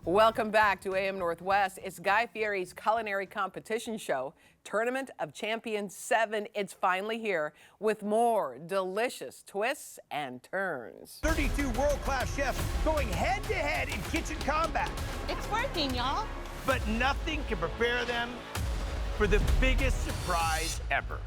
Welcome back to AM Northwest. It's Guy Fieri's culinary competition show, Tournament of Champions VII. It's finally here with more delicious twists and turns. 32 world-class chefs going head-to-head in kitchen combat. It's working, y'all. But nothing can prepare them for the biggest surprise ever.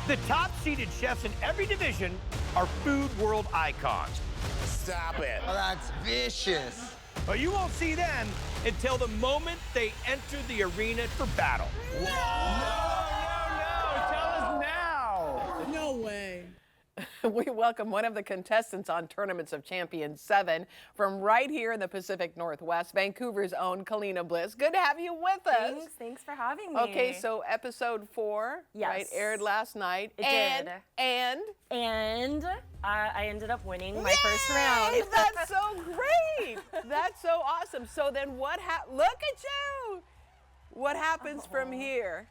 The top-seeded chefs in every division are food world icons. Stop it. Oh, that's vicious. But you won't see them until the moment they enter the arena for battle. No! No! Tell us now! No way. We welcome one of the contestants on Tournaments of Champions VII from right here in the Pacific Northwest, Vancouver's own Kaleena Bliss. Good to have you with us. Thanks for having me. Okay, so episode 4, Yes. right, aired last night. It and, did. And I ended up winning my first round. Yay! That's so great. That's so awesome. So then what look at you. What happens from here?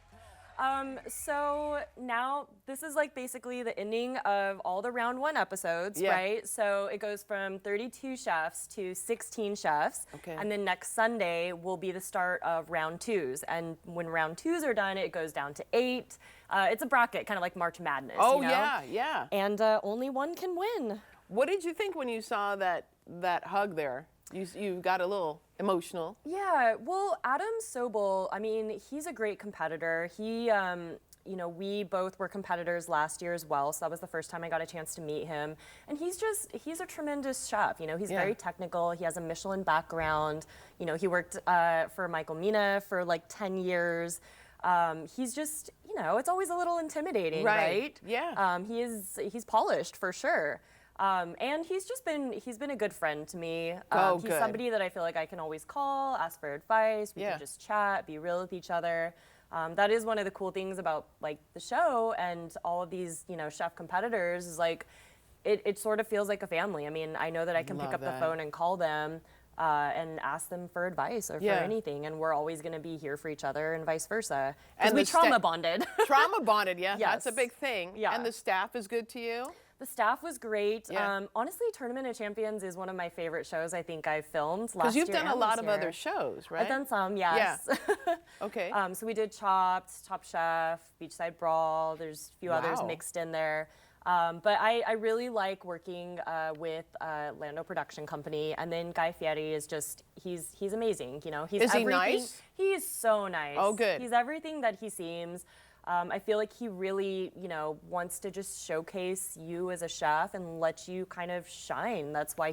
So now this is like basically the ending of all the round 1 episodes, Yeah. right? So it goes from 32 chefs to 16 chefs. Okay. And then next Sunday will be the start of round 2s. And when round 2s are done, it goes down to 8. It's a bracket, kind of like March Madness. Oh, you know? yeah. And only one can win. What did you think when you saw that hug there? You got a little emotional. Yeah, well, Adam Sobel, I mean, he's a great competitor. He, you know, we both were competitors last year as well, so that was the first time I got a chance to meet him. And he's a tremendous chef. You know, he's very technical. He has a Michelin background. You know, he worked for Michael Mina for like 10 years. He's just, you know, it's always a little intimidating, right? Yeah. He's polished for sure. And he's been a good friend to me. He's good. somebody that I feel like I can always call, ask for advice. We Yeah. can just chat, be real with each other. That is one of the cool things about like the show and all of these, you know, chef competitors is like, it sort of feels like a family. I mean, I know that I can pick Love up that. the phone and call them and ask them for advice or Yeah. for anything, and we're always going to be here for each other and vice versa. And And we the trauma bonded. Trauma bonded, yeah. Yes. That's a big thing. Yeah. And the staff is good to you? The staff was great. Yeah. Honestly, Tournament of Champions is one of my favorite shows I think I've filmed last year. Because you've done a and lot this of other year. shows, right? I've done some, yes. Okay. So we did Chopped, Top Chef, Beachside Brawl. There's a few others Wow. mixed in there. But I really like working with Lando Production Company, and then Guy Fieri is just he's amazing. You know, he's Is he everything. nice? He's so nice. Oh, good. He's everything that he seems. I feel like he really, you know, wants to just showcase you as a chef and let you kind of shine. That's why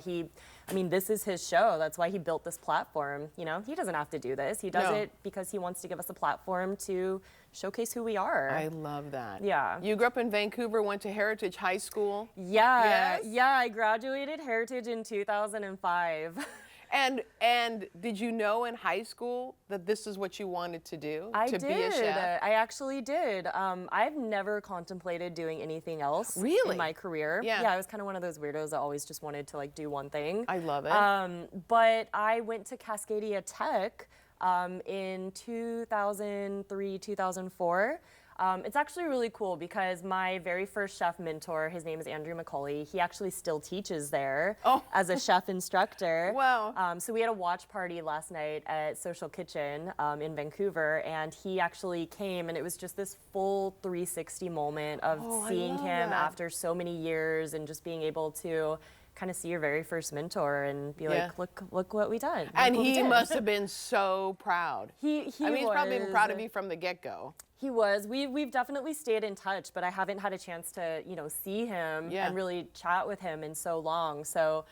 this is his show. That's why he built this platform. You know, he doesn't have to do this. He does No. it because he wants to give us a platform to showcase who we are. I love that. Yeah. You grew up in Vancouver, went to Heritage High School. Yeah, Yes? yeah, I graduated Heritage in 2005. And did you know in high school that this is what you wanted to do? I to did. be a chef? I actually did. I've never contemplated doing anything else Really? in my career. Yeah. Yeah, I was kind of one of those weirdos that always just wanted to like do one thing. I love it. But I went to Cascadia Tech in 2003, 2004. It's actually really cool because my very first chef mentor, his name is Andrew McCauley, he actually still teaches there as a chef instructor. Wow. So we had a watch party last night at Social Kitchen in Vancouver, and he actually came, and it was just this full 360 moment of seeing love him that. after so many years and just being able to kind of see your very first mentor and be Yeah. like, look what we done. And Look what we he did." must have been so proud. He I mean, he's probably been was- proud of you from the get-go. He was. We've definitely stayed in touch, but I haven't had a chance to, you know, see him Yeah. and really chat with him in so long. So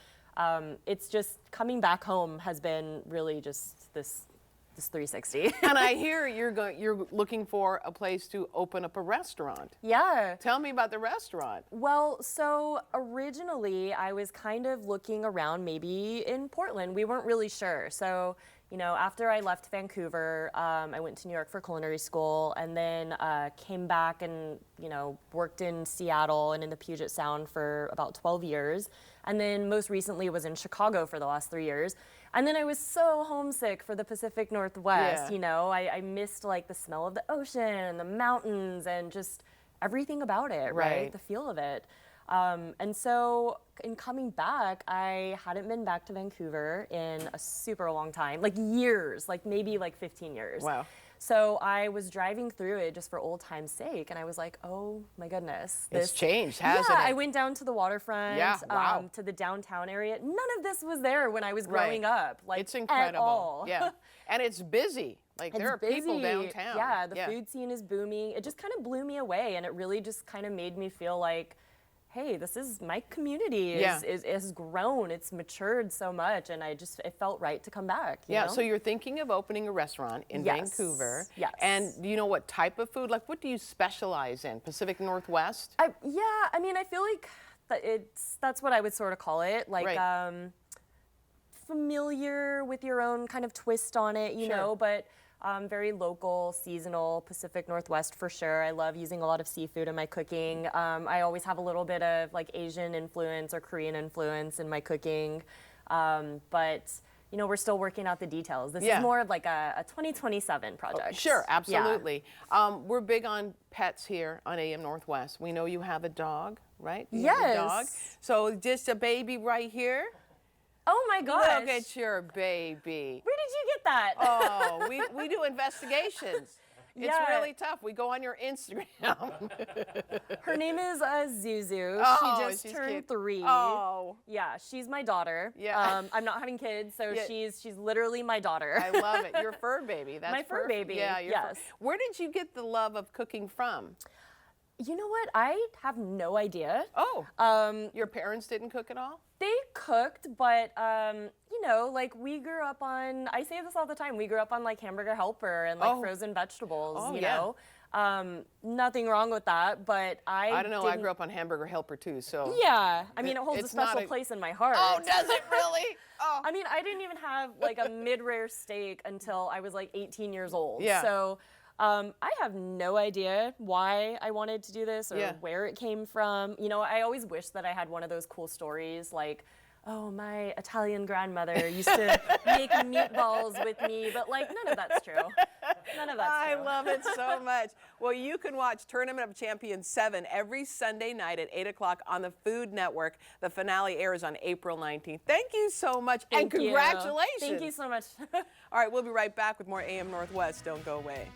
it's just coming back home has been really just this 360. And I hear you're looking for a place to open up a restaurant. Yeah. Tell me about the restaurant. Well, so originally I was kind of looking around maybe in Portland. We weren't really sure. So, you know, after I left Vancouver, I went to New York for culinary school and then came back and, you know, worked in Seattle and in the Puget Sound for about 12 years. And then most recently was in Chicago for the last 3 years. And then I was so homesick for the Pacific Northwest, Yeah. you know, I missed like the smell of the ocean and the mountains and just everything about it, Right. right? The feel of it. And so in coming back, I hadn't been back to Vancouver in a super long time, like years, like maybe like 15 years. Wow. So I was driving through it just for old time's sake, and I was like, oh my goodness. It's changed, hasn't yeah, it? I went down to the waterfront, Yeah, wow. to the downtown area. None of this was there when I was growing up, like It's incredible. at all. Yeah. And it's busy. Like there are It's people busy. downtown. Yeah, the food scene is booming. It just kind of blew me away, and it really just kind of made me feel like, hey, this is my community is grown. It's matured so much, and it felt right to come back. You know? So you're thinking of opening a restaurant in Vancouver. Yes. And do you know what type of food? Like, what do you specialize in? Pacific Northwest? I mean, I feel like that's what I would sort of call it. Like, familiar with your own kind of twist on it, you know, but very local, seasonal, Pacific Northwest for sure. I love using a lot of seafood in my cooking. I always have a little bit of like Asian influence or Korean influence in my cooking. But you know, we're still working out the details. This is more of like a 2027 project. Sure, absolutely. We're big on pets here on AM Northwest. We know you have a dog, right? You have a dog. So just a baby right here. Oh my gosh. Look at your baby. Where did you get that? Oh, we do investigations. It's Yeah. really tough. We go on your Instagram. Her name is Zuzu. Oh, she just she's turned cute. 3. Oh. Yeah, she's my daughter. Yeah. I'm not having kids, so Yeah. she's literally my daughter. I love it. Your fur baby. That's My fur perfect. baby, Yeah, your yes. Where did you get the love of cooking from? You know what? I have no idea. Oh, your parents didn't cook at all? They cooked, but you know, like we grew up on, I say this all the time, we grew up on like Hamburger Helper and like frozen vegetables, you know. Nothing wrong with that, but I don't know, I grew up on Hamburger Helper too, so. Yeah, I mean, it holds a it's not special place in my heart. Oh, does it really? Oh. I mean, I didn't even have like a mid-rare steak until I was like 18 years old. Yeah. So I have no idea why I wanted to do this or where it came from. You know, I always wish that I had one of those cool stories like, oh, my Italian grandmother used to make meatballs with me, but like none of that's true. None of that's true. I love it so much. Well, you can watch Tournament of Champions 7 every Sunday night at 8 o'clock on the Food Network. The finale airs on April 19th. Thank you so much, and congratulations. Thank you so much. All right, we'll be right back with more AM Northwest. Don't go away.